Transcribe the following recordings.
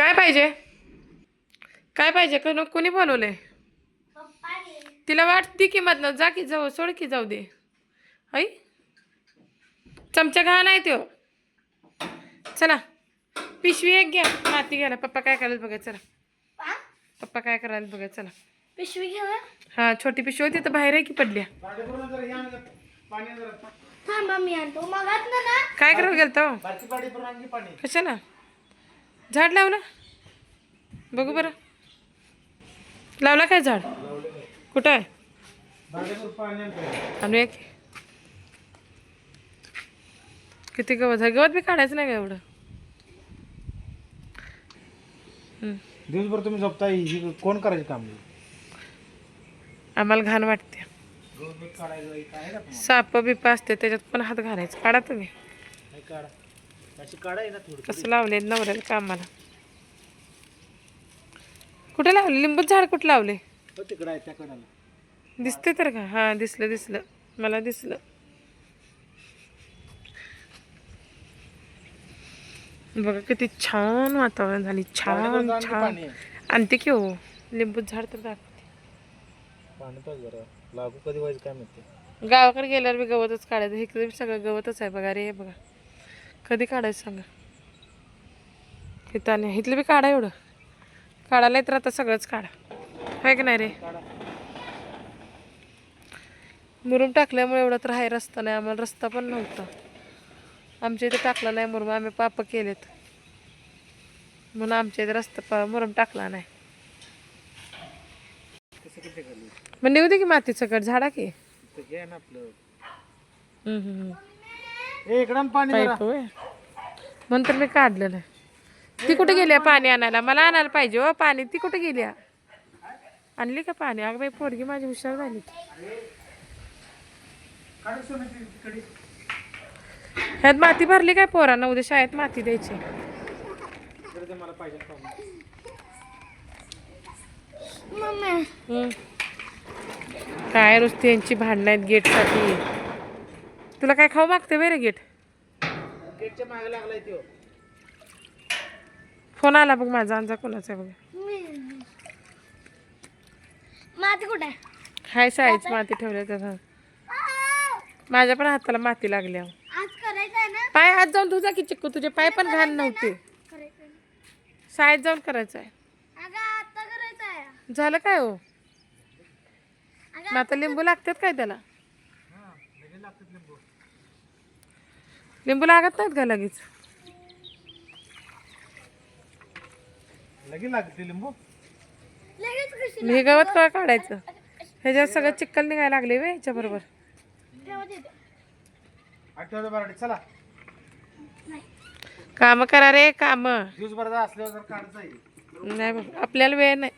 काय पाहिजे? काय पाहिजे? कोणी बोलवलंय? तिला वाटती की मधनं जा की जाऊ सोड की जाऊ दे. आई चमचा घाण आहे तो. चला पिशवी एक घ्या माती घ्यायला. पप्पा काय करायला बघा. चला पप्पा काय करायला बघा. चला पिशवी घ्या. हा छोटी पिशवी होती तर बाहेर आहे की पडल्या. थांबा मी आणतो. मगात ना काय करायला गेलता? कशाला? झाड लावलं बघू बरं. लावला काय झाड? कुठं आहे? आणू एक. किती गवत आहे? गवत बी काढायचं नाही का एवढं? दिवसभर तुम्ही झोपताय, ही कोण करायचं काम? आम्हाला घाण वाटते. साप बिप असते त्याच्यात पण हात घालायचं. काढा तुम्ही. कसं लावले नवऱ्याला कामाला? कुठे लावले? लिंबूच झाड कुठं लावले? दिसते तर का? हा दिसलं दिसलं मला दिसलं. बघा किती छान वातावरण झाली. छान छान. आणते की हो लिंबू झाड तर दाखवते. लागू कधी व्हायचं काय माहिती. गावाकडे गेल्यावर बी गवतच काढायचं. इकडे बी सगळं गवतच आहे बघा रे. बघा कधी काढायचं सांगा. इथं आणि इथलं बी काढा. एवढं काढायला तर आता सगळंच काढा आहे की नाही रे. मुरुम टाकल्यामुळे एवढा तर आहे. रस्ता नाही आम्हाला. रस्ता पण नव्हता आमच्या इथे. टाकला नाही मुरुम. आम्ही पाप केलेत म्हणून आमच्या इथे रस्ता मुरुम टाकला नाही. मग नेऊ दे की मातीचं कट झाडा की. पाईप होय म्हणून तर मी काढलेलं आहे. ती कुठे गेली पाणी आणायला? मला आणायला पाहिजे हो पाणी. ती कुठे गेली? आणली का पाणी? अगं बाई पोरगी माझी हुशार झाली. ह्यात माती भरली काय पोरांना? उद्या शाळेत माती द्यायची. काय नुसती यांची भांडणं आहेत गेटसाठी. तुला काय खाऊ मागते बरे गेट? गेटच्या मागे लागलाय तो. फोन आला बघ माझा. अंजा कोणाचा आहे बघा. माती कुठे आहे? हाय शाळेच माती ठेवल्या त्याचा. माझ्या पण हाताला माती लागली. आज करायचं आहे ना? पाय हात जाऊन तुझा की चिक्कू. तुझे पाय पण घाण नव्हते. शाळेत जाऊन करायचं आहे. अगं आता करायचं आहे. झालं काय हो? आता लिंबू लागतात काय त्याला? लिंबू लागत नाहीत का लगेच? लगेच लागते लिंबू. लगेच कशी? हे गवत का काढायचं? ह्याच्यात सगळं चिक्कल निघायला लागले वे ह्याच्या बरोबर. आठवडा बराडी चला. काम करा रे काम. दिवसभर असल्यावर जर काढायचं नाही बाबा आपल्याला वेळ नाही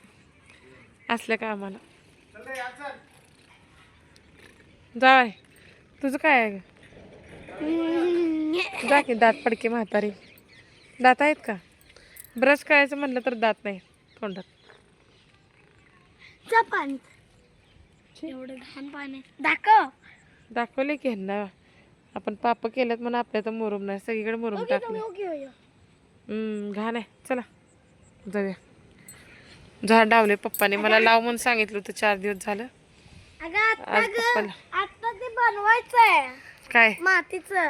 असल्या कामाला. जाय तुझं काय आहे? जा की. दात पडके म्हातारी. दात आहेत का? ब्रश करायचं म्हणलं तर दात नाही तोंडात. जा पाणी. एवढं घाण पाणी दाखव. दाखवले की ह्यांना आपण पाप केल्यात म्हणून आपल्या तर मुरुम नाही. सगळीकडे मुरुम टाकले. घाण आहे. चला जाऊया. झाड लावले पप्पाने. मला लाव म्हणून सांगितलं होतं 4 दिवस झालं. आज पप्पाला आता ते बनवायचं आहे काय मातीचं.